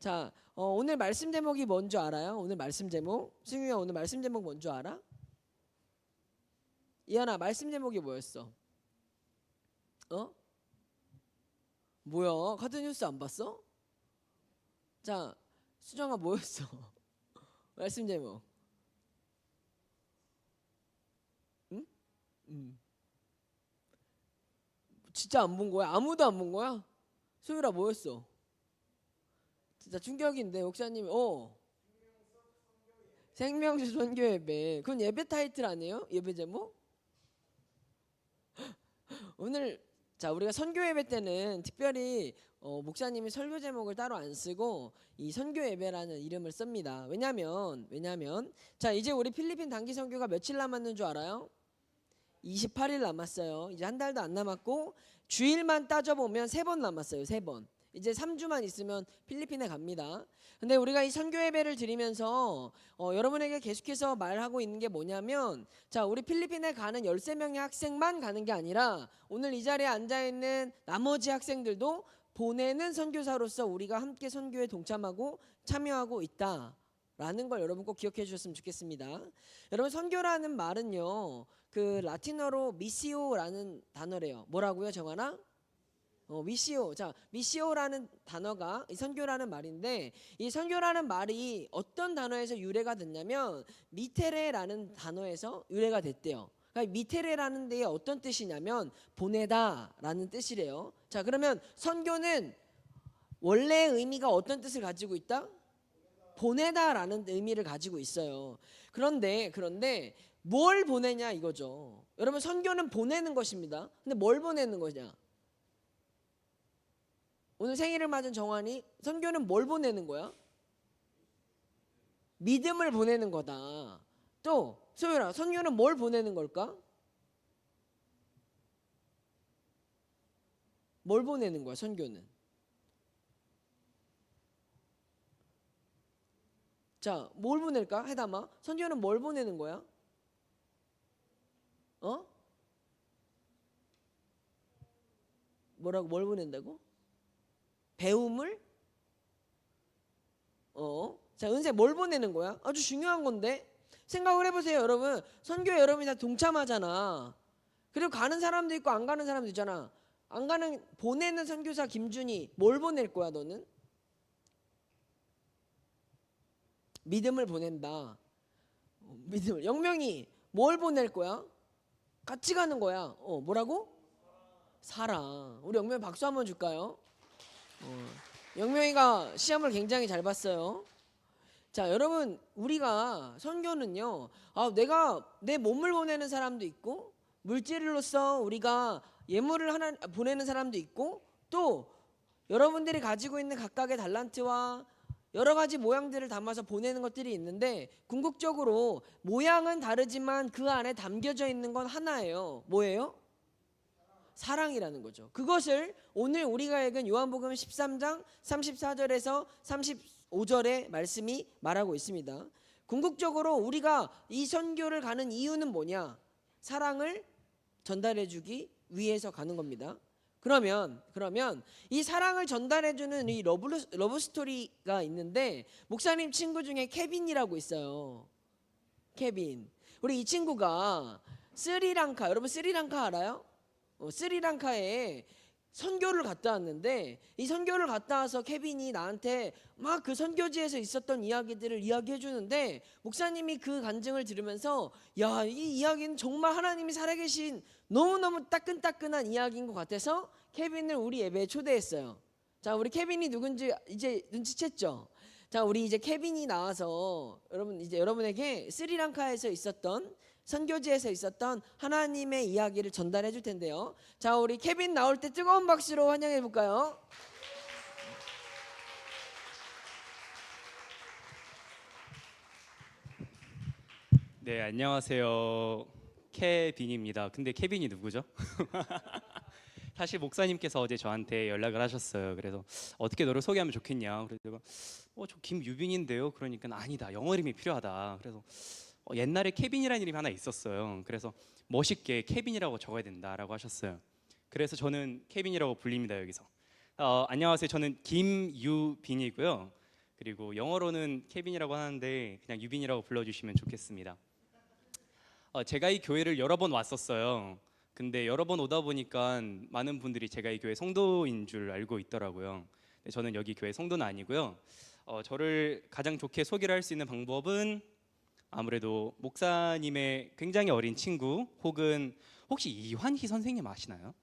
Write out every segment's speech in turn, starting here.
자, 오늘 말씀 제목이 뭔지 알아요? 오늘 말씀 제목? 승유야, 오늘 말씀 제목 뭔지 알아? 이하나, 말씀 제목이 뭐였어? 어? 뭐야? 카드뉴스 안 봤어? 자, 수정아 뭐였어? 말씀 제목. 응? 진짜 안 본 거야? 아무도 안 본 거야? 소율아 뭐였어? 진짜 충격인데 목사님. 생명수 선교 예배. 그건 예배 타이틀 아니에요? 예배 제목? 오늘 자, 우리가 선교 예배 때는 특별히 목사님이 설교 제목을 따로 안 쓰고 이 선교 예배라는 이름을 씁니다. 왜냐면 자, 이제 우리 필리핀 단기 선교가 며칠 남았는 줄 알아요? 28일 남았어요. 이제 한 달도 안 남았고 주일만 따져보면 3번 남았어요. 3번. 이제 3주만 있으면 필리핀에 갑니다. 근데 우리가 이 선교 예배를 드리면서 여러분에게 계속해서 말하고 있는 게 뭐냐면, 자, 우리 필리핀에 가는 13명의 학생만 가는 게 아니라 오늘 이 자리에 앉아있는 나머지 학생들도 보내는 선교사로서 우리가 함께 선교에 동참하고 참여하고 있다라는 걸 여러분 꼭 기억해 주셨으면 좋겠습니다. 여러분, 선교라는 말은요, 그 라틴어로 미시오라는 단어래요. 뭐라고요, 정하나? 미시오. 자, 미시오라는 단어가 이 선교라는 말인데, 이 선교라는 말이 어떤 단어에서 유래가 됐냐면 미테레라는 단어에서 유래가 됐대요. 그러니까 미테레라는 데에 어떤 뜻이냐면 보내다라는 뜻이래요. 자, 그러면 선교는 원래 의미가 어떤 뜻을 가지고 있다? 보내다라는 의미를 가지고 있어요. 그런데 뭘 보내냐 이거죠. 여러분, 선교는 보내는 것입니다. 근데 뭘 보내는 거냐? 오늘 생일을 맞은 정환이, 선교는 뭘 보내는 거야? 믿음을 보내는 거다. 또 소율아, 선교는 뭘 보내는 걸까? 뭘 보내는 거야, 선교는? 자, 뭘 보낼까? 해담아, 선교는 뭘 보내는 거야? 뭐라고, 뭘 보낸다고? 배움을? 자, 은세 뭘 보내는 거야? 아주 중요한 건데. 생각을 해보세요, 여러분. 선교에 여러분이 다 동참하잖아. 그리고 가는 사람도 있고 안 가는 사람도 있잖아. 안 가는, 보내는 선교사 김준희, 뭘 보낼 거야 너는? 믿음을 보낸다. 믿음을. 영명이 뭘 보낼 거야? 같이 가는 거야. 뭐라고? 사랑. 우리 영명이 박수 한번 줄까요? 영명이가 시험을 굉장히 잘 봤어요. 자, 여러분, 우리가 선교는요, 내가 내 몸을 보내는 사람도 있고, 물질로서 우리가 예물을 하나 보내는 사람도 있고, 또 여러분들이 가지고 있는 각각의 달란트와 여러 가지 모양들을 담아서 보내는 것들이 있는데, 궁극적으로 모양은 다르지만 그 안에 담겨져 있는 건 하나예요. 뭐예요? 사랑이라는 거죠. 그것을 오늘 우리가 읽은 요한복음 13장 34절에서 35절의 말씀이 말하고 있습니다. 궁극적으로 우리가 이 선교를 가는 이유는 뭐냐? 사랑을 전달해 주기 위해서 가는 겁니다. 그러면 이 사랑을 전달해 주는 이 러브 스토리가 있는데, 목사님 친구 중에 케빈이라고 있어요. 케빈. 우리 이 친구가 스리랑카, 여러분 스리랑카 알아요? 스리랑카에 선교를 갔다 왔는데, 이 선교를 갔다 와서 케빈이 나한테 막 그 선교지에서 있었던 이야기들을 이야기해 주는데, 목사님이 그 간증을 들으면서, 야, 이 이야기는 정말 하나님이 살아계신 너무너무 따끈따끈한 이야기인 것 같아서 케빈을 우리 예배에 초대했어요. 자, 우리 케빈이 누군지 이제 눈치챘죠? 자, 우리 이제 케빈이 나와서 여러분, 이제 여러분에게 스리랑카에서 있었던, 선교지에서 있었던 하나님의 이야기를 전달해 줄 텐데요. 자, 우리 케빈 나올 때 뜨거운 박수로 환영해 볼까요? 네, 안녕하세요. 케빈입니다. 근데 케빈이 누구죠? 사실 목사님께서 어제 저한테 연락을 하셨어요. 그래서 어떻게 너를 소개하면 좋겠냐. 그래서 제가 저 김유빈인데요. 그러니까 아니다, 영어 이름이 필요하다. 그래서 옛날에 케빈이라는 이름이 하나 있었어요. 그래서 멋있게 케빈이라고 적어야 된다라고 하셨어요. 그래서 저는 케빈이라고 불립니다, 여기서. 안녕하세요. 저는 김유빈이고요. 그리고 영어로는 케빈이라고 하는데 그냥 유빈이라고 불러주시면 좋겠습니다. 제가 이 교회를 여러 번 왔었어요. 근데 여러 번 오다 보니까 많은 분들이 제가 이 교회 성도인 줄 알고 있더라고요. 근데 저는 여기 교회 성도는 아니고요. 저를 가장 좋게 소개를 할 수 있는 방법은 아무래도 목사님의 굉장히 어린 친구, 혹은 혹시 이환희 선생님 아시나요?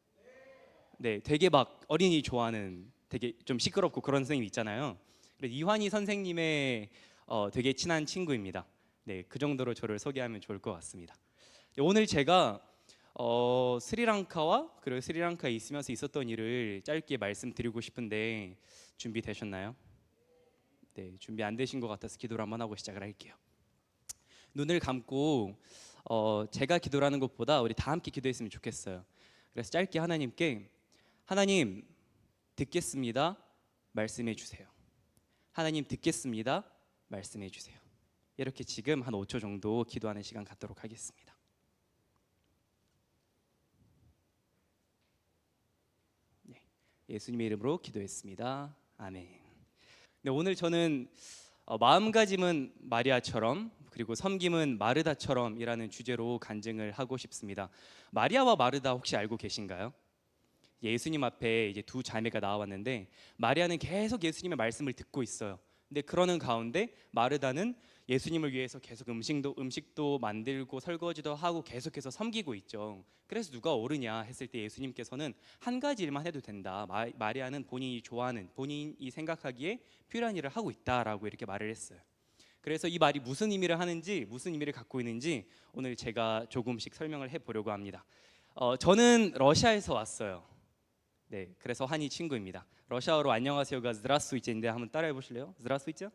네, 되게 막 어린이 좋아하는, 되게 좀 시끄럽고 그런 선생님 있잖아요. 그래서 이환희 선생님의 되게 친한 친구입니다. 네, 그 정도로 저를 소개하면 좋을 것 같습니다. 오늘 제가 스리랑카와 그리고 스리랑카에 있으면서 있었던 일을 짧게 말씀드리고 싶은데 준비되셨나요? 네, 준비 안 되신 것 같아서 기도를 한번 하고 시작을 할게요. 눈을 감고 제가 기도를 하는 것보다 우리 다 함께 기도했으면 좋겠어요. 그래서 짧게 하나님께, 하나님 듣겠습니다, 말씀해 주세요. 하나님 듣겠습니다, 말씀해 주세요. 이렇게 지금 한 5초 정도 기도하는 시간 갖도록 하겠습니다. 네, 예수님의 이름으로 기도했습니다. 아멘. 네, 오늘 저는 마음가짐은 마리아처럼 그리고 섬김은 마르다처럼이라는 주제로 간증을 하고 싶습니다. 마리아와 마르다 혹시 알고 계신가요? 예수님 앞에 이제 두 자매가 나왔는데 마리아는 계속 예수님의 말씀을 듣고 있어요. 근데 그러는 가운데 마르다는 예수님을 위해서 계속 음식도 만들고 설거지도 하고 계속해서 섬기고 있죠. 그래서 누가 옳으냐 했을 때 예수님께서는 한 가지 일만 해도 된다. 마리아는 본인이 좋아하는, 본인이 생각하기에 필요한 일을 하고 있다라고 이렇게 말을 했어요. 그래서 이 말이 무슨 의미를 하는지, 무슨 의미를 갖고 있는지 오늘 제가 조금씩 설명을 해보려고 합니다. 저는 러시아에서 왔어요. 네, 그래서 한이 친구입니다. 러시아어로 안녕하세요가 zdravstvuyte인데 한번 따라해 보실래요? zdravstvuyte?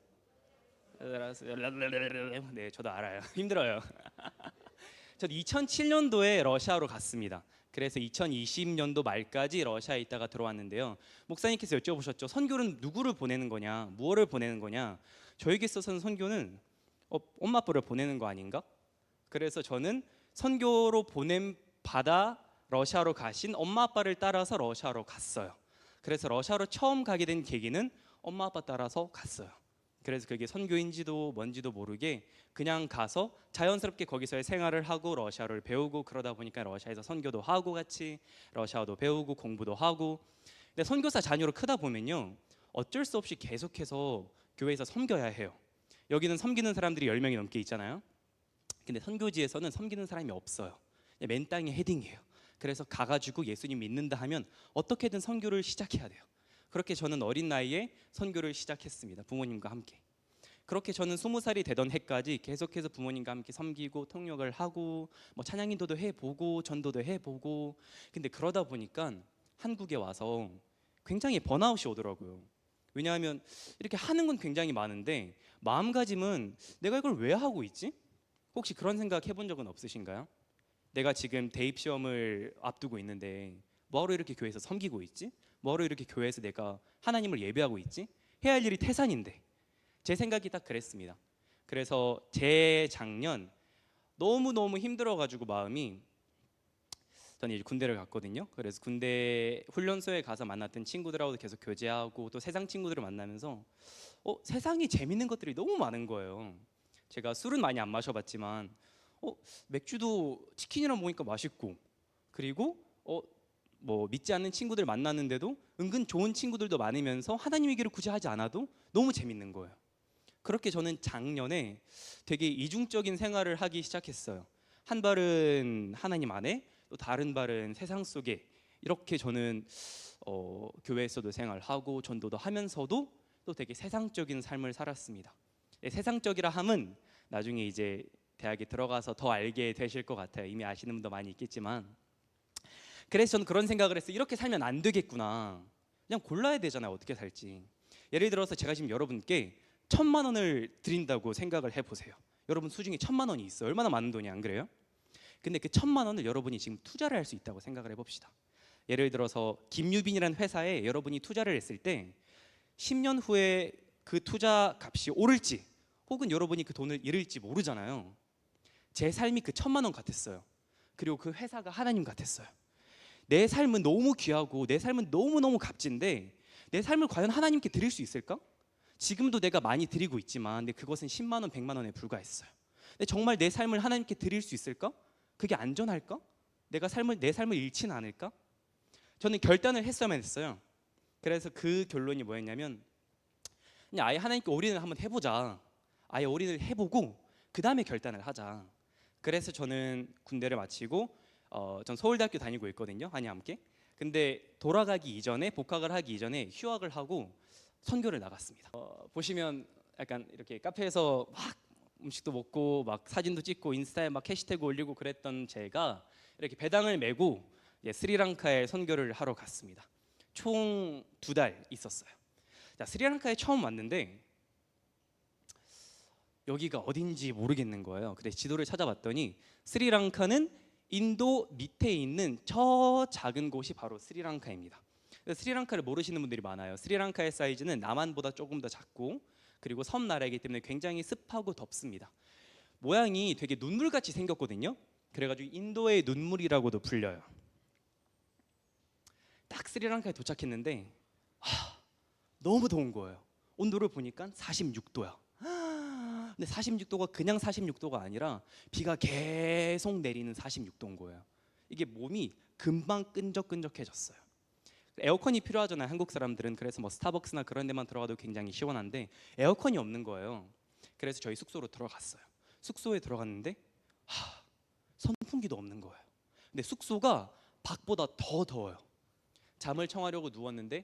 네, 저도 알아요. 힘들어요. 저도 2007년도에 러시아로 갔습니다. 그래서 2020년도 말까지 러시아에 있다가 들어왔는데요. 목사님께서 여쭤보셨죠. 선교는 누구를 보내는 거냐, 무엇을 보내는 거냐. 저에게 있어서는 선교는 엄마 아빠를 보내는 거 아닌가? 그래서 저는 선교로 보냄 받아 러시아로 가신 엄마 아빠를 따라서 러시아로 갔어요. 그래서 러시아로 처음 가게 된 계기는 엄마 아빠 따라서 갔어요. 그래서 그게 선교인지도 뭔지도 모르게 그냥 가서 자연스럽게 거기서의 생활을 하고 러시아를 배우고, 그러다 보니까 러시아에서 선교도 하고 같이 러시아어도 배우고 공부도 하고. 근데 선교사 자녀로 크다 보면요, 어쩔 수 없이 계속해서 교회에서 섬겨야 해요. 여기는 섬기는 사람들이 10명이 넘게 있잖아요. 근데 선교지에서는 섬기는 사람이 없어요. 맨 땅에 헤딩이에요. 그래서 가가지고 예수님 믿는다 하면 어떻게든 선교를 시작해야 돼요. 그렇게 저는 어린 나이에 선교를 시작했습니다. 부모님과 함께. 그렇게 저는 20살이 되던 해까지 계속해서 부모님과 함께 섬기고 통역을 하고 찬양인도도 해보고 전도도 해보고. 근데 그러다 보니까 한국에 와서 굉장히 번아웃이 오더라고요. 왜냐하면 이렇게 하는 건 굉장히 많은데 마음가짐은 내가 이걸 왜 하고 있지? 혹시 그런 생각 해본 적은 없으신가요? 내가 지금 대입 시험을 앞두고 있는데 뭐하러 이렇게 교회에서 섬기고 있지? 뭐하러 이렇게 교회에서 내가 하나님을 예배하고 있지? 해야 할 일이 태산인데. 제 생각이 딱 그랬습니다. 그래서 재작년 너무너무 힘들어가지고 마음이, 저는 이제 군대를 갔거든요. 그래서 군대 훈련소에 가서 만났던 친구들하고도 계속 교제하고 또 세상 친구들을 만나면서 세상에 재밌는 것들이 너무 많은 거예요. 제가 술은 많이 안 마셔봤지만 맥주도 치킨이랑 먹으니까 맛있고, 그리고 믿지 않는 친구들 만났는데도 은근 좋은 친구들도 많으면서 하나님 얘기를 굳이 하지 않아도 너무 재밌는 거예요. 그렇게 저는 작년에 되게 이중적인 생활을 하기 시작했어요. 한 발은 하나님 안에, 또 다른 발은 세상 속에. 이렇게 저는 교회에서도 생활하고 전도도 하면서도 또 되게 세상적인 삶을 살았습니다. 세상적이라 함은 나중에 이제 대학에 들어가서 더 알게 되실 것 같아요. 이미 아시는 분도 많이 있겠지만. 그래서 저는 그런 생각을 했어요. 이렇게 살면 안 되겠구나. 그냥 골라야 되잖아요, 어떻게 살지. 예를 들어서 제가 지금 여러분께 1,000만 원을 드린다고 생각을 해보세요. 여러분 수중에 1,000만 원이 있어요. 얼마나 많은 돈이, 안 그래요? 근데 그 1,000만 원을 여러분이 지금 투자를 할 수 있다고 생각을 해봅시다. 예를 들어서 김유빈이라는 회사에 여러분이 투자를 했을 때 10년 후에 그 투자 값이 오를지 혹은 여러분이 그 돈을 잃을지 모르잖아요. 제 삶이 그 1,000만 원 같았어요. 그리고 그 회사가 하나님 같았어요. 내 삶은 너무 귀하고 내 삶은 너무너무 값진데 내 삶을 과연 하나님께 드릴 수 있을까? 지금도 내가 많이 드리고 있지만 근데 그것은 10만 원, 100만 원에 불과했어요. 근데 정말 내 삶을 하나님께 드릴 수 있을까? 그게 안전할까? 내 삶을 잃지는 않을까? 저는 결단을 했어야만 했어요. 그래서 그 결론이 뭐였냐면 그냥 아예 하나님께 올인을 한번 해보자. 아예 올인을 해보고 그 다음에 결단을 하자. 그래서 저는 군대를 마치고 전 서울대학교 다니고 있거든요. 한의함께. 근데 돌아가기 이전에 복학을 하기 이전에 휴학을 하고 선교를 나갔습니다. 보시면 약간 이렇게 카페에서 막 음식도 먹고 막 사진도 찍고 인스타에 막 해시태그 올리고 그랬던 제가 이렇게 배당을 메고 스리랑카에 선교를 하러 갔습니다. 총 2달 있었어요. 자, 스리랑카에 처음 왔는데 여기가 어딘지 모르겠는 거예요. 그래서 지도를 찾아봤더니 스리랑카는 인도 밑에 있는 저 작은 곳이 바로 스리랑카입니다. 스리랑카를 모르시는 분들이 많아요. 스리랑카의 사이즈는 남한보다 조금 더 작고 그리고 섬나라이기 때문에 굉장히 습하고 덥습니다. 모양이 되게 눈물같이 생겼거든요. 그래가지고 인도의 눈물이라고도 불려요. 딱 스리랑카에 도착했는데 너무 더운 거예요. 온도를 보니까 46도야. 근데 46도가 그냥 46도가 아니라 비가 계속 내리는 46도인 거예요. 이게 몸이 금방 끈적끈적해졌어요. 에어컨이 필요하잖아요. 한국 사람들은. 그래서 뭐 스타벅스나 그런 데만 들어가도 굉장히 시원한데 에어컨이 없는 거예요. 그래서 저희 숙소로 들어갔어요. 숙소에 들어갔는데 선풍기도 없는 거예요. 근데 숙소가 밖보다 더 더워요. 잠을 청하려고 누웠는데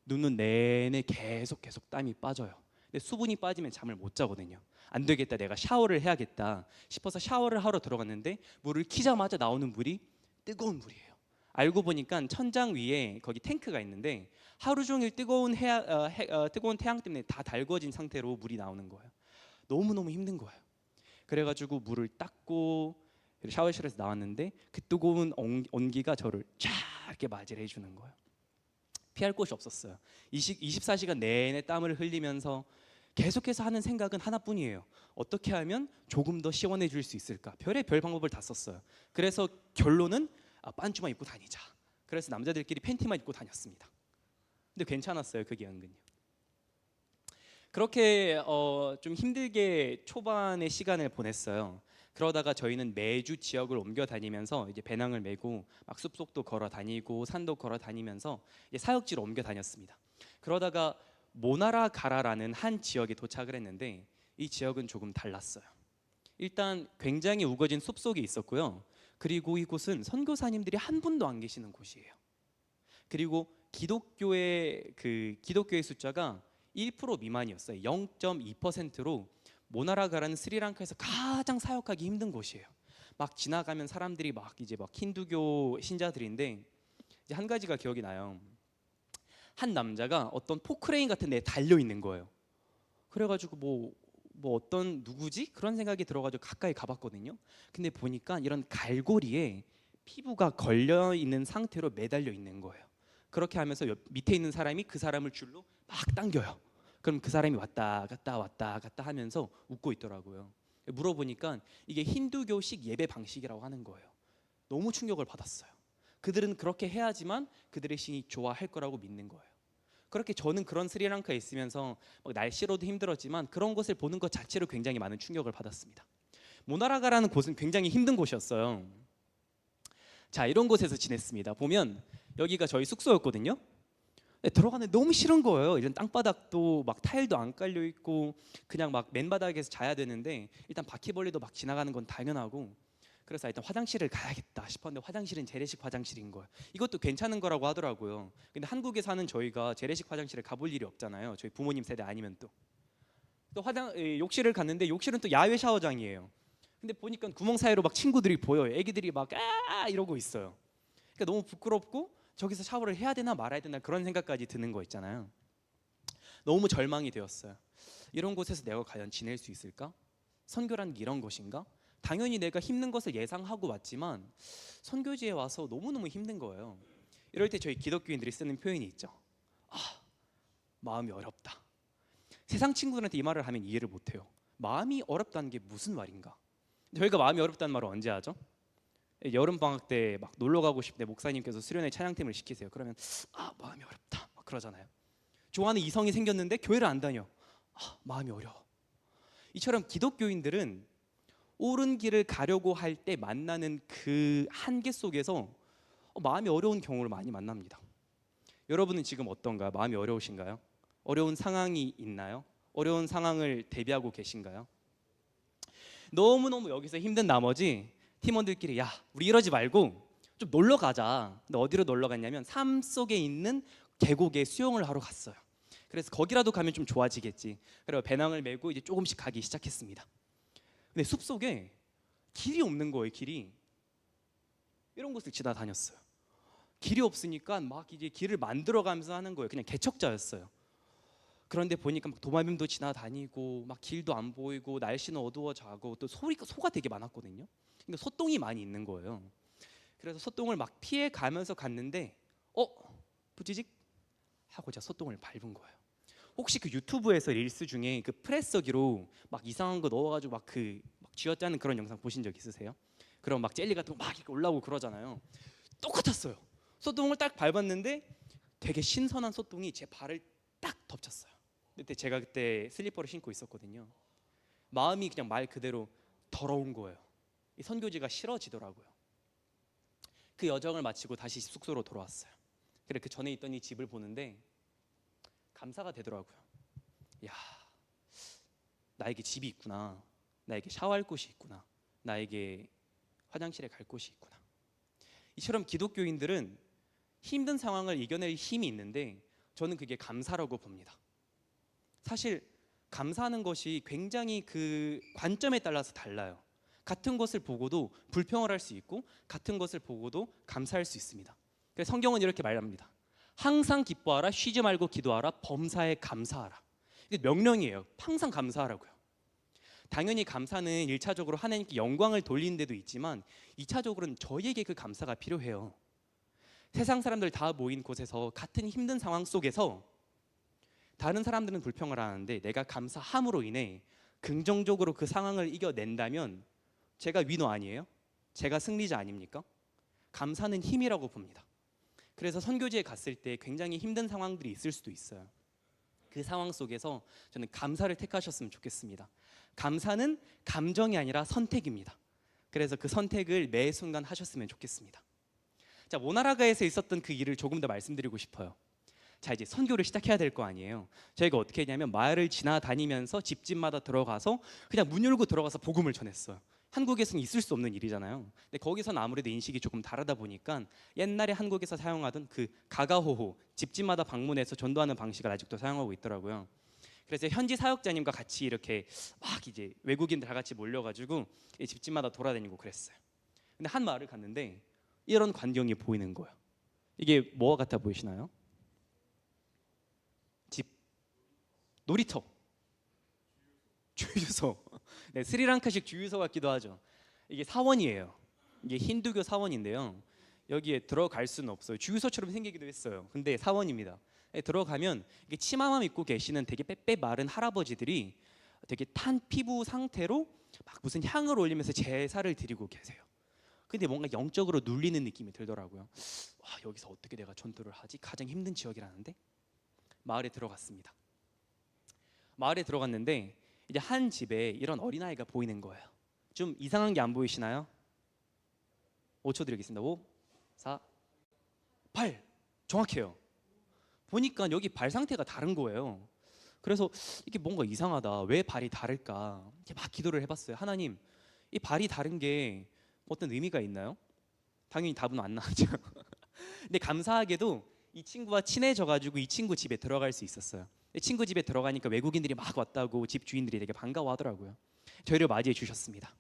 눕는 내내 계속 땀이 빠져요. 근데 수분이 빠지면 잠을 못 자거든요. 안 되겠다, 내가 샤워를 해야겠다 싶어서 샤워를 하러 들어갔는데 물을 키자마자 나오는 물이 뜨거운 물이에요. 알고 보니까 천장 위에 거기 탱크가 있는데 하루 종일 뜨거운 태양 때문에 다 달궈진 상태로 물이 나오는 거예요. 너무너무 힘든 거예요. 그래가지고 물을 닦고 샤워실에서 나왔는데 그 뜨거운 온기가 저를 쫙 이렇게 맞이를 해주는 거예요. 피할 곳이 없었어요. 24시간 내내 땀을 흘리면서 계속해서 하는 생각은 하나뿐이에요. 어떻게 하면 조금 더 시원해질 수 있을까? 별의별 방법을 다 썼어요. 그래서 결론은 반주만 입고 다니자. 그래서 남자들끼리 팬티만 입고 다녔습니다. 근데 괜찮았어요. 그게 은근히. 그렇게 좀 힘들게 초반의 시간을 보냈어요. 그러다가 저희는 매주 지역을 옮겨 다니면서 이제 배낭을 메고 막 숲속도 걸어 다니고 산도 걸어 다니면서 이제 사역지로 옮겨 다녔습니다. 그러다가 모나라가라라는 한 지역에 도착을 했는데 이 지역은 조금 달랐어요. 일단 굉장히 우거진 숲속에 있었고요. 그리고 이곳은 선교사님들이 한 분도 안 계시는 곳이에요. 그리고 기독교의 숫자가 1% 미만이었어요. 0.2%로 모나라가라는 스리랑카에서 가장 사역하기 힘든 곳이에요. 막 지나가면 사람들이 막 힌두교 신자들인데 이제 한 가지가 기억이 나요. 한 남자가 어떤 포크레인 같은 데에 달려 있는 거예요. 그래가지고 뭐 어떤 누구지? 그런 생각이 들어가지고 가까이 가봤거든요. 근데 보니까 이런 갈고리에 피부가 걸려 있는 상태로 매달려 있는 거예요. 그렇게 하면서 밑에 있는 사람이 그 사람을 줄로 막 당겨요. 그럼 그 사람이 왔다 갔다 하면서 웃고 있더라고요. 물어보니까 이게 힌두교식 예배 방식이라고 하는 거예요. 너무 충격을 받았어요. 그들은 그렇게 해야지만 그들의 신이 좋아할 거라고 믿는 거예요. 그렇게 저는 그런 스리랑카에 있으면서 날씨로도 힘들었지만 그런 곳을 보는 것 자체로 굉장히 많은 충격을 받았습니다. 모나라가라는 곳은 굉장히 힘든 곳이었어요. 자, 이런 곳에서 지냈습니다. 보면 여기가 저희 숙소였거든요. 들어가는데 너무 싫은 거예요. 이런 땅바닥도 막 타일도 안 깔려 있고 그냥 막 맨바닥에서 자야 되는데 일단 바퀴벌레도 막 지나가는 건 당연하고 그래서 일단 화장실을 가야겠다 싶었는데 화장실은 재래식 화장실인 거예요. 이것도 괜찮은 거라고 하더라고요. 근데 한국에 사는 저희가 재래식 화장실에 가볼 일이 없잖아요. 저희 부모님 세대 아니면 또 욕실을 갔는데 욕실은 또 야외 샤워장이에요. 근데 보니까 구멍 사이로 막 친구들이 보여요. 애기들이 막 이러고 있어요. 그러니까 너무 부끄럽고 저기서 샤워를 해야 되나 말아야 되나 그런 생각까지 드는 거 있잖아요. 너무 절망이 되었어요. 이런 곳에서 내가 과연 지낼 수 있을까? 선교라는 게 이런 것인가? 당연히 내가 힘든 것을 예상하고 왔지만 선교지에 와서 너무너무 힘든 거예요. 이럴 때 저희 기독교인들이 쓰는 표현이 있죠. 마음이 어렵다. 세상 친구들한테 이 말을 하면 이해를 못해요. 마음이 어렵다는 게 무슨 말인가? 저희가 마음이 어렵다는 말을 언제 하죠? 여름 방학 때 막 놀러 가고 싶은데 목사님께서 수련회 찬양팀을 시키세요. 그러면 마음이 어렵다 막 그러잖아요. 좋아하는 이성이 생겼는데 교회를 안 다녀. 마음이 어려워. 이처럼 기독교인들은 옳은 길을 가려고 할 때 만나는 그 한계 속에서 마음이 어려운 경우를 많이 만납니다. 여러분은 지금 어떤가요? 마음이 어려우신가요? 어려운 상황이 있나요? 어려운 상황을 대비하고 계신가요? 너무너무 여기서 힘든 나머지 팀원들끼리 야, 우리 이러지 말고 좀 놀러 가자. 근데 어디로 놀러 갔냐면 삶 속에 있는 계곡에 수영을 하러 갔어요. 그래서 거기라도 가면 좀 좋아지겠지. 그래서 배낭을 메고 이제 조금씩 가기 시작했습니다. 근데 숲속에 길이 없는 거예요. 길이. 이런 곳을 지나다녔어요. 길이 없으니까 막 이제 길을 만들어가면서 하는 거예요. 그냥 개척자였어요. 그런데 보니까 막 도마뱀도 지나다니고 막 길도 안 보이고 날씨는 어두워자고 또 소가 되게 많았거든요. 그러니까 소똥이 많이 있는 거예요. 그래서 소똥을 막 피해 가면서 갔는데 부지직 하고 제가 소똥을 밟은 거예요. 혹시 그 유튜브에서 릴스 중에 그 프레서기로 막 이상한 거 넣어가지고 막 쥐어짜는 그런 영상 보신 적 있으세요? 그럼 막 젤리 같은 거 막 이렇게 올라오고 그러잖아요. 똑같았어요. 소똥을 딱 밟았는데 되게 신선한 소똥이 제 발을 딱 덮쳤어요. 그때 제가 슬리퍼를 신고 있었거든요. 마음이 그냥 말 그대로 더러운 거예요. 이 선교지가 싫어지더라고요. 그 여정을 마치고 다시 숙소로 돌아왔어요. 그래 그 전에 있던 이 집을 보는데 감사가 되더라고요. 야, 나에게 집이 있구나. 나에게 샤워할 곳이 있구나. 나에게 화장실에 갈 곳이 있구나. 이처럼 기독교인들은 힘든 상황을 이겨낼 힘이 있는데 저는 그게 감사라고 봅니다. 사실 감사하는 것이 굉장히 그 관점에 따라서 달라요. 같은 것을 보고도 불평을 할 수 있고 같은 것을 보고도 감사할 수 있습니다. 그래서 성경은 이렇게 말합니다. 항상 기뻐하라, 쉬지 말고 기도하라, 범사에 감사하라. 이게 명령이에요. 항상 감사하라고요. 당연히 감사는 1차적으로 하나님께 영광을 돌리는 데도 있지만 2차적으로는 저희에게 그 감사가 필요해요. 세상 사람들 다 모인 곳에서 같은 힘든 상황 속에서 다른 사람들은 불평을 하는데 내가 감사함으로 인해 긍정적으로 그 상황을 이겨낸다면 제가 위너 아니에요? 제가 승리자 아닙니까? 감사는 힘이라고 봅니다. 그래서 선교지에 갔을 때 굉장히 힘든 상황들이 있을 수도 있어요. 그 상황 속에서 저는 감사를 택하셨으면 좋겠습니다. 감사는 감정이 아니라 선택입니다. 그래서 그 선택을 매 순간 하셨으면 좋겠습니다. 자, 모나라가에서 있었던 그 일을 조금 더 말씀드리고 싶어요. 자, 이제 선교를 시작해야 될 거 아니에요. 저희가 어떻게 했냐면 마을을 지나다니면서 집집마다 들어가서 그냥 문 열고 들어가서 복음을 전했어요. 한국에서는 있을 수 없는 일이잖아요. 근데 거기서는 아무래도 인식이 조금 다르다 보니까 옛날에 한국에서 사용하던 그 가가호호, 집집마다 방문해서 전도하는 방식을 아직도 사용하고 있더라고요. 그래서 현지 사역자님과 같이 이렇게 막 이제 외국인들 다 같이 몰려가지고 집집마다 돌아다니고 그랬어요. 근데 한 마을을 갔는데 이런 광경이 보이는 거예요. 이게 뭐와 같아 보이시나요? 집, 놀이터, 주유소. 네, 스리랑카식 주유소 같기도 하죠. 이게 사원이에요. 이게 힌두교 사원인데요. 여기에 들어갈 수는 없어요. 주유소처럼 생기기도 했어요. 근데 사원입니다. 들어가면 이게 치마만 입고 계시는 되게 빼빼 마른 할아버지들이 되게 탄 피부 상태로 막 무슨 향을 올리면서 제사를 드리고 계세요. 근데 뭔가 영적으로 눌리는 느낌이 들더라고요. 와, 여기서 어떻게 내가 전도를 하지? 가장 힘든 지역이라는데? 마을에 들어갔습니다. 마을에 들어갔는데 이제 한 집에 이런 어린아이가 보이는 거예요. 좀 이상한 게 안 보이시나요? 5초 드리겠습니다. 5, 4, 8. 정확해요. 보니까 여기 발 상태가 다른 거예요. 그래서 이게 뭔가 이상하다. 왜 발이 다를까? 이렇게 막 기도를 해봤어요. 하나님, 이 발이 다른 게 어떤 의미가 있나요? 당연히 답은 안 나왔죠. 근데 감사하게도 이 친구와 친해져가지고 이 친구 집에 들어갈 수 있었어요. 친구 집에 들어가니까 외국인들이 막 왔다고 집 주인들이 되게 반가워하더라고요. 저희를 맞이해 주셨습니다.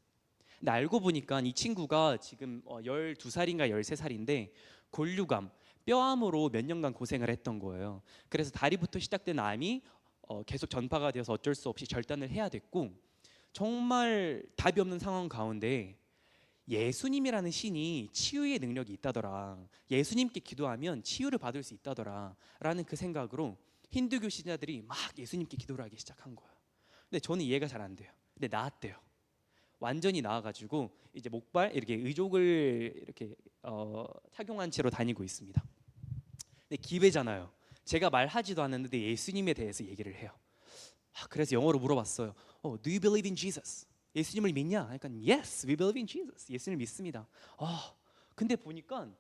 근데 알고 보니까 이 친구가 지금 12살인가 13살인데 골류감, 뼈암으로 몇 년간 고생을 했던 거예요. 그래서 다리부터 시작된 암이 계속 전파가 되어서 어쩔 수 없이 절단을 해야 됐고 정말 답이 없는 상황 가운데 예수님이라는 신이 치유의 능력이 있다더라. 예수님께 기도하면 치유를 받을 수 있다더라. 라는 그 생각으로 힌두교 신자들이 막 예수님께 기도를 하기 시작한 거예요. 근데 저는 이해가 잘 안 돼요. 근데 나았대요. 완전히 나아가지고 이제 목발 이렇게 의족을 이렇게 착용한 채로 다니고 있습니다. 근데 기회잖아요. 제가 말하지도 않았는데 예수님에 대해서 얘기를 해요. 그래서 영어로 물어봤어요. Do you believe in Jesus? 예수님을 믿냐? 그러니까 Yes, we believe in Jesus. 예수님을 믿습니다. 근데 보니까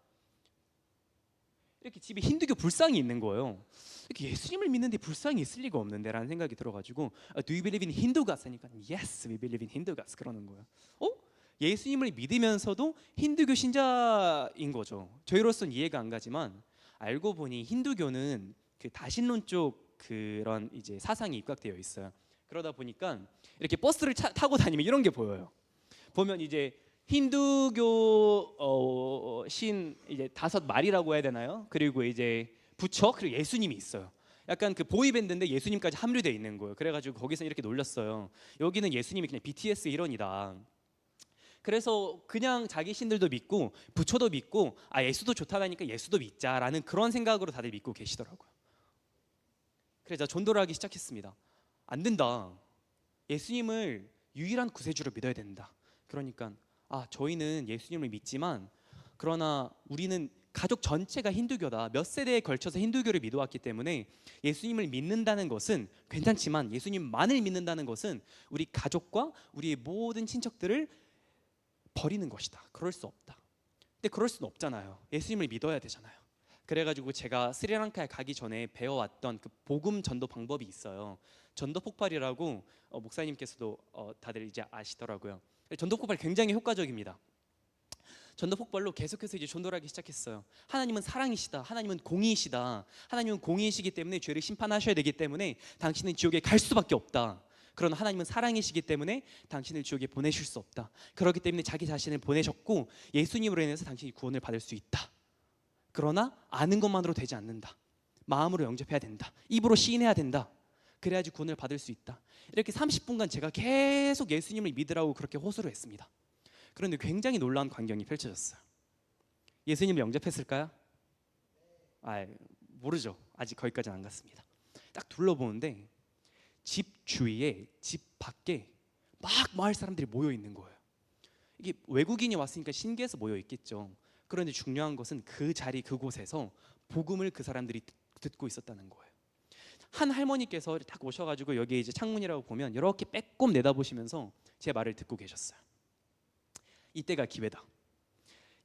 이렇게 집에 힌두교 불상이 있는 거예요. 이렇게 예수님을 믿는데 불상이 있을 리가 없는데라는 생각이 들어가지고 Do you believe in Hindu gods? 하니까 Yes, we believe in Hindu gods. 그러는 거예요. 예수님을 믿으면서도 힌두교 신자인 거죠. 저희로서는 이해가 안 가지만 알고 보니 힌두교는 그 다신론 쪽 그런 이제 사상이 입각되어 있어요. 그러다 보니까 이렇게 버스를 타고 다니면 이런 게 보여요. 보면 이제 힌두교 신 이제 5마리라고 해야 되나요? 그리고 이제 부처 그리고 예수님이 있어요. 약간 그 보이밴드인데 예수님까지 함유되어 있는 거예요. 그래가지고 거기서 이렇게 놀렸어요. 여기는 예수님이 그냥 BTS 일원이다. 그래서 그냥 자기 신들도 믿고 부처도 믿고 예수도 좋다니까 예수도 믿자라는 그런 생각으로 다들 믿고 계시더라고요. 그래서 전도를 하기 시작했습니다. 안 된다. 예수님을 유일한 구세주로 믿어야 된다. 그러니까 저희는 예수님을 믿지만 그러나 우리는 가족 전체가 힌두교다. 몇 세대에 걸쳐서 힌두교를 믿어왔기 때문에 예수님을 믿는다는 것은 괜찮지만 예수님만을 믿는다는 것은 우리 가족과 우리의 모든 친척들을 버리는 것이다. 그럴 수 없다. 근데 그럴 수는 없잖아요. 예수님을 믿어야 되잖아요. 그래가지고 제가 스리랑카에 가기 전에 배워왔던 그 복음 전도 방법이 있어요. 전도 폭발이라고 목사님께서도 다들 이제 아시더라고요. 전도 폭발 굉장히 효과적입니다. 전도 폭발로 계속해서 이제 전도를 하기 시작했어요. 하나님은 사랑이시다. 하나님은 공의이시다. 하나님은 공의이시기 때문에 죄를 심판하셔야 되기 때문에 당신은 지옥에 갈 수밖에 없다. 그러나 하나님은 사랑이시기 때문에 당신을 지옥에 보내실 수 없다. 그렇기 때문에 자기 자신을 보내셨고 예수님으로 인해서 당신이 구원을 받을 수 있다. 그러나 아는 것만으로 되지 않는다. 마음으로 영접해야 된다. 입으로 시인해야 된다. 그래야지 구원을 받을 수 있다. 이렇게 30분간 제가 계속 예수님을 믿으라고 그렇게 호소를 했습니다. 그런데 굉장히 놀라운 광경이 펼쳐졌어요. 예수님을 영접했을까요? 모르죠. 아직 거기까지는 안 갔습니다. 딱 둘러보는데 집 주위에 집 밖에 막 마을 사람들이 모여 있는 거예요. 이게 외국인이 왔으니까 신기해서 모여 있겠죠. 그런데 중요한 것은 그 자리 그곳에서 복음을 그 사람들이 듣고 있었다는 거예요. 한 할머니께서 딱 오셔가지고 여기 이제 창문이라고 보면 이렇게 빼꼼 내다보시면서 제 말을 듣고 계셨어요. 이때가 기회다.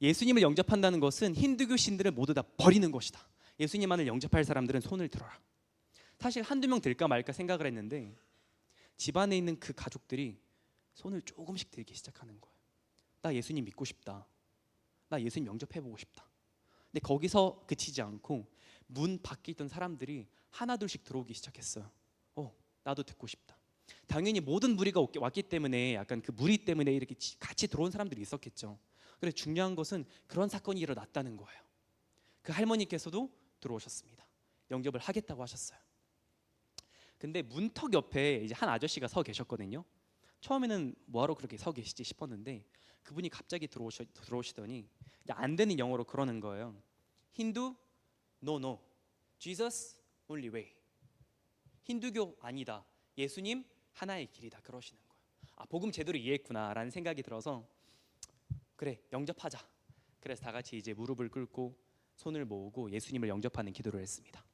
예수님을 영접한다는 것은 힌두교 신들을 모두 다 버리는 것이다. 예수님만을 영접할 사람들은 손을 들어라. 사실 한두 명 될까 말까 생각을 했는데 집안에 있는 그 가족들이 손을 조금씩 들기 시작하는 거예요. 나 예수님 믿고 싶다. 나 예수님 영접해보고 싶다. 근데 거기서 그치지 않고 문 밖에 있던 사람들이 하나둘씩 들어오기 시작했어요. 나도 듣고 싶다. 당연히 모든 무리가 왔기 때문에 약간 그 무리 때문에 이렇게 같이 들어온 사람들이 있었겠죠. 그래서 중요한 것은 그런 사건이 일어났다는 거예요. 그 할머니께서도 들어오셨습니다. 영접을 하겠다고 하셨어요. 근데 문턱 옆에 이제 한 아저씨가 서 계셨거든요. 처음에는 뭐하러 그렇게 서 계시지 싶었는데 그분이 갑자기 들어오시더니 안 되는 영어로 그러는 거예요. 힌두? No, no. Jesus only way. 힌두교 아니다. 예수님 하나의 길이다. 그러시는 거예요. 복음 제대로 이해했구나라는 생각이 들어서 그래 영접하자. 그래서 다 같이 이제 무릎을 꿇고 손을 모으고 예수님을 영접하는 기도를 했습니다.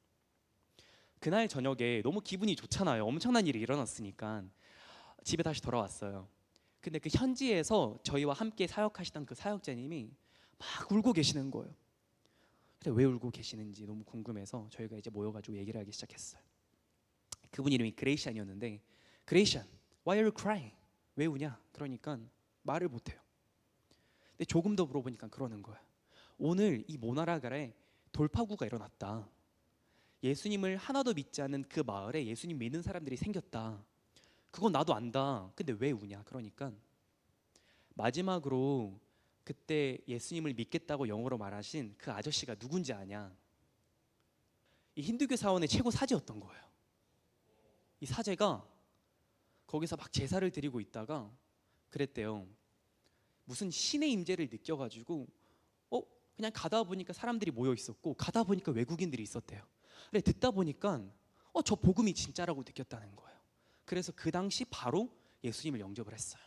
그날 저녁에 너무 기분이 좋잖아요. 엄청난 일이 일어났으니까 집에 다시 돌아왔어요. 근데 그 현지에서 저희와 함께 사역하시던 그 사역자님이 막 울고 계시는 거예요. 근데 왜 울고 계시는지 너무 궁금해서 저희가 이제 모여가지고 얘기를 하기 시작했어요. 그분 이름이 그레이션이었는데 그레이션, why are you crying? 왜 우냐? 그러니까 말을 못해요. 근데 조금 더 물어보니까 그러는 거예요. 오늘 이 모나라갈에 돌파구가 일어났다. 예수님을 하나도 믿지 않는 그 마을에 예수님 믿는 사람들이 생겼다. 그건 나도 안다. 근데 왜 우냐? 그러니까 마지막으로 그때 예수님을 믿겠다고 영어로 말하신 그 아저씨가 누군지 아냐? 이 힌두교 사원의 최고 사제였던 거예요. 이 사제가 거기서 막 제사를 드리고 있다가 그랬대요. 무슨 신의 임재를 느껴가지고 그냥 가다 보니까 사람들이 모여 있었고 가다 보니까 외국인들이 있었대요. 그래 듣다 보니까 저 복음이 진짜라고 느꼈다는 거예요. 그래서 그 당시 바로 예수님을 영접을 했어요.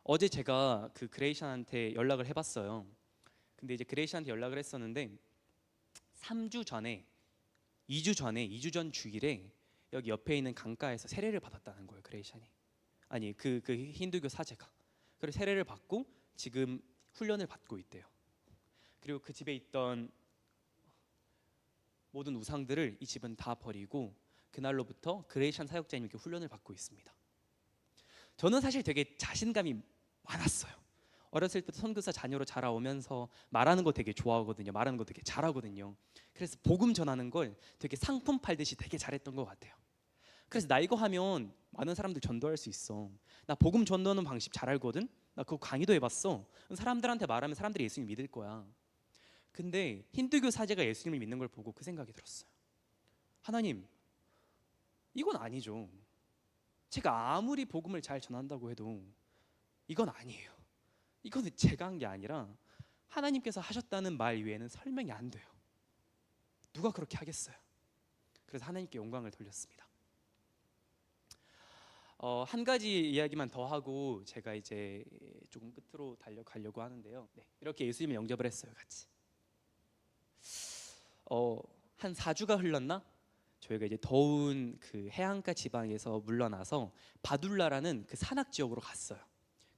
어제 제가 그 그레이션한테 연락을 해봤어요. 근데 이제 그레이션한테 연락을 했었는데 2주 전 주일에 여기 옆에 있는 강가에서 세례를 받았다는 거예요. 그레이션이. 아니 그 힌두교 사제가. 그래서 세례를 받고 지금 훈련을 받고 있대요. 그리고 그 집에 있던 모든 우상들을 이 집은 다 버리고 그날로부터 그레이션 사역자님께 훈련을 받고 있습니다. 저는 사실 되게 자신감이 많았어요. 어렸을 때부터 선교사 자녀로 자라오면서 말하는 거 되게 좋아하거든요. 말하는 거 되게 잘하거든요. 그래서 복음 전하는 걸 되게 상품 팔듯이 되게 잘했던 것 같아요. 그래서 나 이거 하면 많은 사람들 전도할 수 있어. 나 복음 전도하는 방식 잘 알거든. 나 그거 강의도 해봤어. 사람들한테 말하면 사람들이 예수님 믿을 거야. 근데 힌두교 사제가 예수님을 믿는 걸 보고 그 생각이 들었어요. 하나님, 이건 아니죠. 제가 아무리 복음을 잘 전한다고 해도 이건 아니에요. 이거는 제가 한 게 아니라 하나님께서 하셨다는 말 외에는 설명이 안 돼요. 누가 그렇게 하겠어요? 그래서 하나님께 영광을 돌렸습니다. 한 가지 이야기만 더 하고 제가 이제 조금 끝으로 달려가려고 하는데요. 네, 이렇게 예수님을 영접을 했어요, 같이. 한 4주가 흘렀나? 저희가 이제 더운 그 해안가 지방에서 물러나서 바둘라라는 그 산악 지역으로 갔어요.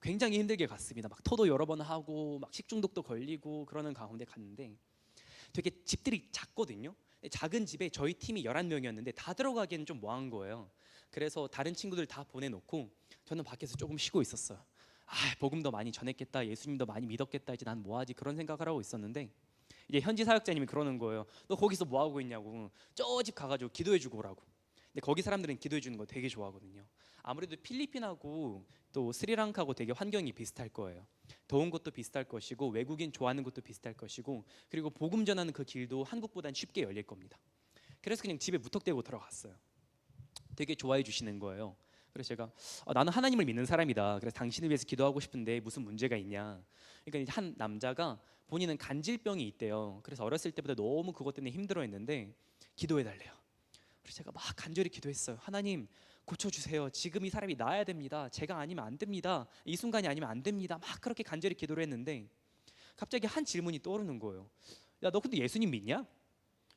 굉장히 힘들게 갔습니다. 막 토도 여러 번 하고 막 식중독도 걸리고 그러는 가운데 갔는데 되게 집들이 작거든요. 작은 집에 저희 팀이 11명이었는데 다 들어가기에는 좀 뭐한 거예요. 그래서 다른 친구들 다 보내놓고 저는 밖에서 조금 쉬고 있었어요. 복음도 많이 전했겠다, 예수님도 많이 믿었겠다, 이제 난 뭐하지, 그런 생각을 하고 있었는데 이제 현지 사역자님이 그러는 거예요. 너 거기서 뭐하고 있냐고. 저 집 가가지고 기도해주고 오라고. 근데 거기 사람들은 기도해주는 거 되게 좋아하거든요. 아무래도 필리핀하고 또 스리랑카하고 되게 환경이 비슷할 거예요. 더운 것도 비슷할 것이고 외국인 좋아하는 것도 비슷할 것이고 그리고 복음 전하는 그 길도 한국보다는 쉽게 열릴 겁니다. 그래서 그냥 집에 무턱대고 들어갔어요. 되게 좋아해 주시는 거예요. 그래서 제가 나는 하나님을 믿는 사람이다. 그래서 당신을 위해서 기도하고 싶은데 무슨 문제가 있냐. 그러니까 한 남자가 본인은 간질병이 있대요. 그래서 어렸을 때부터 너무 그것 때문에 힘들어했는데 기도해 달래요. 그래서 제가 막 간절히 기도했어요. 하나님 고쳐주세요. 지금 이 사람이 나아야 됩니다. 제가 아니면 안 됩니다. 이 순간이 아니면 안 됩니다. 막 그렇게 간절히 기도를 했는데 갑자기 한 질문이 떠오르는 거예요. 야, 너 근데 예수님 믿냐?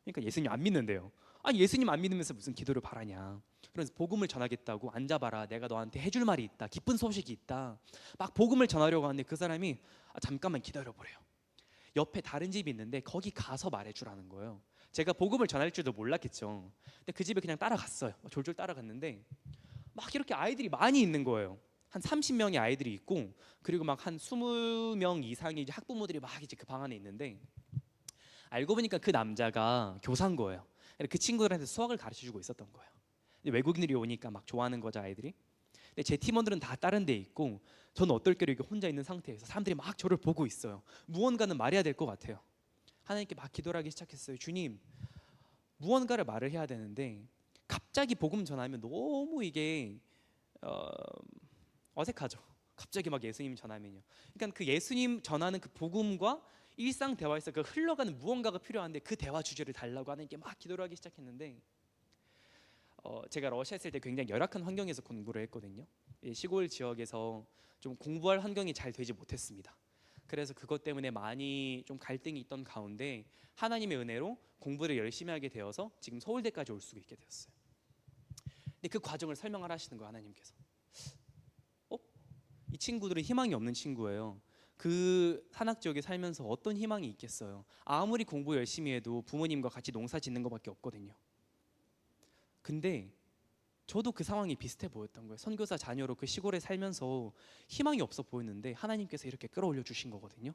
그러니까 예수님 안 믿는데요. 아니 예수님 안 믿으면서 무슨 기도를 바라냐. 그래서 복음을 전하겠다고 앉아봐라. 내가 너한테 해줄 말이 있다. 기쁜 소식이 있다. 막 복음을 전하려고 하는데 그 사람이 잠깐만 기다려보래요. 옆에 다른 집이 있는데 거기 가서 말해주라는 거예요. 제가 복음을 전할 줄도 몰랐겠죠. 근데 그 집에 그냥 따라갔어요. 졸졸 따라갔는데 막 이렇게 아이들이 많이 있는 거예요. 한 30명의 아이들이 있고 그리고 막 한 20명 이상의 이제 학부모들이 막 이제 그 방 안에 있는데 알고 보니까 그 남자가 교사인 거예요. 그 친구들한테 수학을 가르쳐주고 있었던 거예요. 외국인들이 오니까 막 좋아하는 거죠, 아이들이. 근데 제 팀원들은 다 다른 데 있고 저는 어떨결에 이렇게 혼자 있는 상태에서 사람들이 막 저를 보고 있어요. 무언가는 말해야 될 것 같아요. 하나님께 막 기도를 하기 시작했어요. 주님, 무언가를 말을 해야 되는데 갑자기 복음 전하면 너무 이게 어색하죠. 갑자기 막 예수님 전하면요. 그러니까 그 예수님 전하는 그 복음과 일상 대화에서 그 흘러가는 무언가가 필요한데 그 대화 주제를 달라고 하나님께 막 기도를 하기 시작했는데 제가 러시아 있을 때 굉장히 열악한 환경에서 공부를 했거든요. 시골 지역에서 좀 공부할 환경이 잘 되지 못했습니다. 그래서 그것 때문에 많이 좀 갈등이 있던 가운데 하나님의 은혜로 공부를 열심히 하게 되어서 지금 서울대까지 올 수 있게 되었어요. 근데 그 과정을 설명을 하시는 거예요, 하나님께서. 이 친구들은 희망이 없는 친구예요. 그 산악 지역에 살면서 어떤 희망이 있겠어요. 아무리 공부 열심히 해도 부모님과 같이 농사 짓는 것밖에 없거든요. 근데 저도 그 상황이 비슷해 보였던 거예요. 선교사 자녀로 그 시골에 살면서 희망이 없어 보였는데 하나님께서 이렇게 끌어올려 주신 거거든요.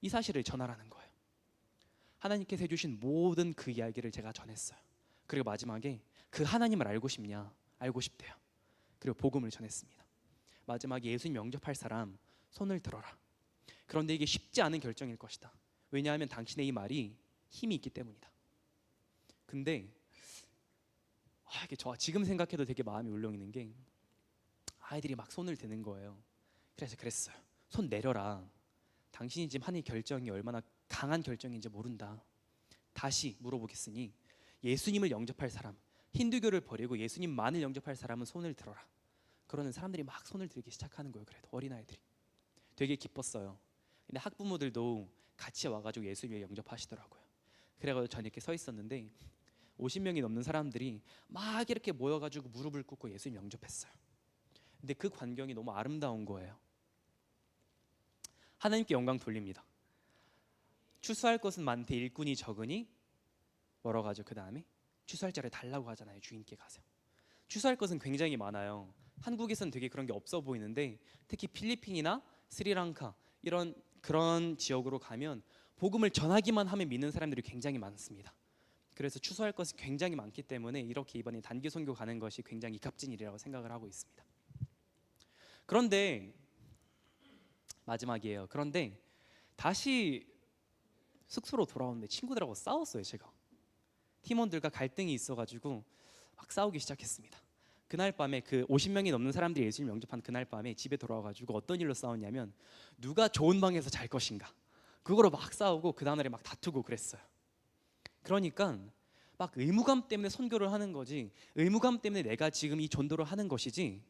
이 사실을 전하라는 거예요. 하나님께서 해주신 모든 그 이야기를 제가 전했어요. 그리고 마지막에 그 하나님을 알고 싶냐? 알고 싶대요. 그리고 복음을 전했습니다. 마지막에 예수님 영접할 사람 손을 들어라. 그런데 이게 쉽지 않은 결정일 것이다. 왜냐하면 당신의 이 말이 힘이 있기 때문이다. 근데 이게 저 지금 생각해도 되게 마음이 울렁이는 게 아이들이 막 손을 드는 거예요. 그래서 그랬어요. 손 내려라. 당신이 지금 하는 결정이 얼마나 강한 결정인지 모른다. 다시 물어보겠으니 예수님을 영접할 사람, 힌두교를 버리고 예수님만을 영접할 사람은 손을 들어라. 그러는 사람들이 막 손을 들기 시작하는 거예요. 그래도 어린아이들이 되게 기뻤어요. 근데 학부모들도 같이 와가지고 예수님을 영접하시더라고요. 그래가지고 전 이렇게 서 있었는데 50명이 넘는 사람들이 막 이렇게 모여가지고 무릎을 꿇고 예수님 영접했어요. 근데 그 광경이 너무 아름다운 거예요. 하나님께 영광 돌립니다. 추수할 것은 많되 일꾼이 적으니 뭐라고 하죠? 그 다음에 추수할 자를 달라고 하잖아요. 주인께 가세요. 추수할 것은 굉장히 많아요. 한국에서는 되게 그런 게 없어 보이는데 특히 필리핀이나 스리랑카 이런 그런 지역으로 가면 복음을 전하기만 하면 믿는 사람들이 굉장히 많습니다. 그래서 추수할 것이 굉장히 많기 때문에 이렇게 이번에 단기 선교 가는 것이 굉장히 값진 일이라고 생각을 하고 있습니다. 그런데 마지막이에요. 그런데 다시 숙소로 돌아오는데 친구들하고 싸웠어요. 제가 팀원들과 갈등이 있어가지고 막 싸우기 시작했습니다. 그날 밤에 그 50명이 넘는 사람들이 예수님 영접한 그날 밤에 집에 돌아와가지고 어떤 일로 싸웠냐면 누가 좋은 방에서 잘 것인가 그거로 막 싸우고 그 다음날에 막 다투고 그랬어요. 그러니까 막 의무감 때문에 선교를 하는 거지, 의무감 때문에 내가 지금 이 전도를 하는 것이지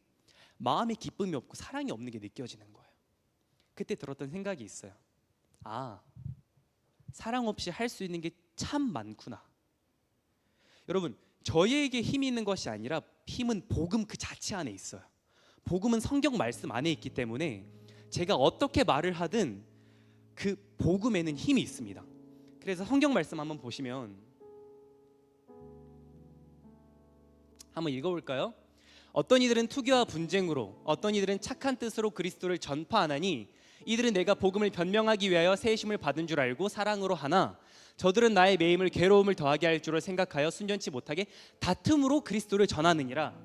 마음에 기쁨이 없고 사랑이 없는 게 느껴지는 거예요. 그때 들었던 생각이 있어요. 아, 사랑 없이 할 수 있는 게 참 많구나. 여러분, 저희에게 힘이 있는 것이 아니라 힘은 복음 그 자체 안에 있어요. 복음은 성경 말씀 안에 있기 때문에 제가 어떻게 말을 하든 그 복음에는 힘이 있습니다. 그래서 성경 말씀 한번 보시면 한번 읽어볼까요? 어떤 이들은 투기와 분쟁으로, 어떤 이들은 착한 뜻으로 그리스도를 전파하나니 이들은 내가 복음을 변명하기 위하여 세심을 받은 줄 알고 사랑으로 하나 저들은 나의 매임을 괴로움을 더하게 할 줄을 생각하여 순전치 못하게 다툼으로 그리스도를 전하느니라.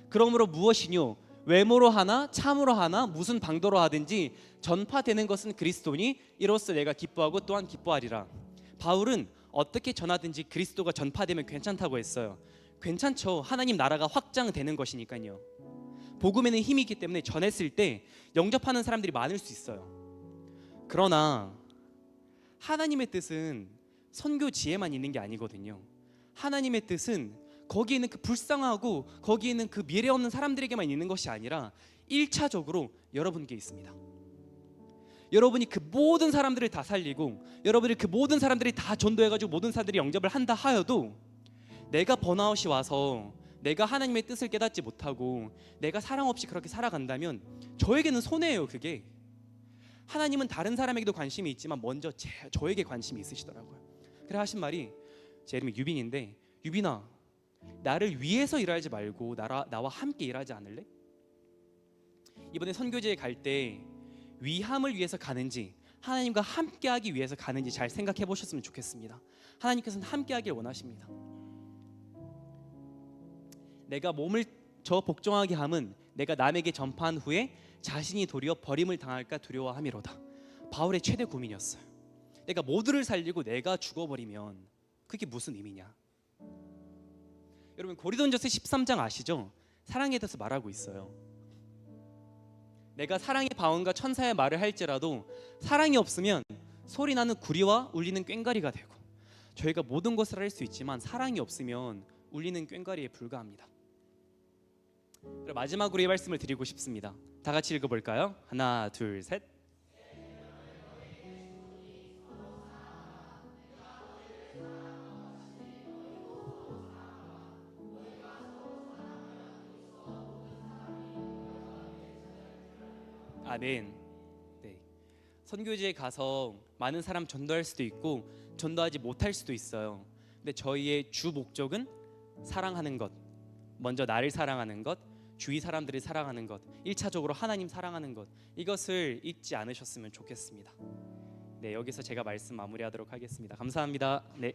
그러므로 무엇이뇨? 외모로 하나 참으로 하나 무슨 방도로 하든지 전파되는 것은 그리스도니 이로써 내가 기뻐하고 또한 기뻐하리라. 바울은 어떻게 전하든지 그리스도가 전파되면 괜찮다고 했어요. 괜찮죠. 하나님 나라가 확장되는 것이니까요. 복음에는 힘이 있기 때문에 전했을 때 영접하는 사람들이 많을 수 있어요. 그러나 하나님의 뜻은 선교지에만 있는 게 아니거든요. 하나님의 뜻은 거기에 있는 그 불쌍하고 거기에 있는 그 미래 없는 사람들에게만 있는 것이 아니라 1차적으로 여러분께 있습니다. 여러분이 그 모든 사람들을 다 살리고 여러분이 그 모든 사람들이 다 전도해가지고 모든 사람들이 영접을 한다 하여도 내가 번아웃이 와서 내가 하나님의 뜻을 깨닫지 못하고 내가 사랑 없이 그렇게 살아간다면 저에게는 손해예요. 그게 하나님은 다른 사람에게도 관심이 있지만 먼저 저에게 관심이 있으시더라고요. 그래 하신 말이, 제 이름이 유빈인데, 유빈아 나를 위해서 일하지 말고 나와 함께 일하지 않을래? 이번에 선교지에 갈 때 위함을 위해서 가는지 하나님과 함께하기 위해서 가는지 잘 생각해 보셨으면 좋겠습니다. 하나님께서는 함께하길 원하십니다. 내가 몸을 저 복종하게 함은 내가 남에게 전파한 후에 자신이 도리어 버림을 당할까 두려워함이로다. 바울의 최대 고민이었어요. 내가 모두를 살리고 내가 죽어버리면 그게 무슨 의미냐. 여러분 고린도전서 13장 아시죠? 사랑에 대해서 말하고 있어요. 내가 사랑의 바원과 천사의 말을 할지라도 사랑이 없으면 소리나는 구리와 울리는 꽹과리가 되고, 저희가 모든 것을 할 수 있지만 사랑이 없으면 울리는 꽹과리에 불과합니다. 마지막으로 이 말씀을 드리고 싶습니다. 다 같이 읽어볼까요? 하나, 둘, 셋. 아멘. 네. 선교지에 가서 많은 사람 전도할 수도 있고 전도하지 못할 수도 있어요. 근데 저희의 주 목적은 사랑하는 것, 먼저 나를 사랑하는 것, 주위 사람들을 사랑하는 것, 1차적으로 하나님 사랑하는 것, 이것을 잊지 않으셨으면 좋겠습니다. 네, 여기서 제가 말씀 마무리하도록 하겠습니다. 감사합니다. 네.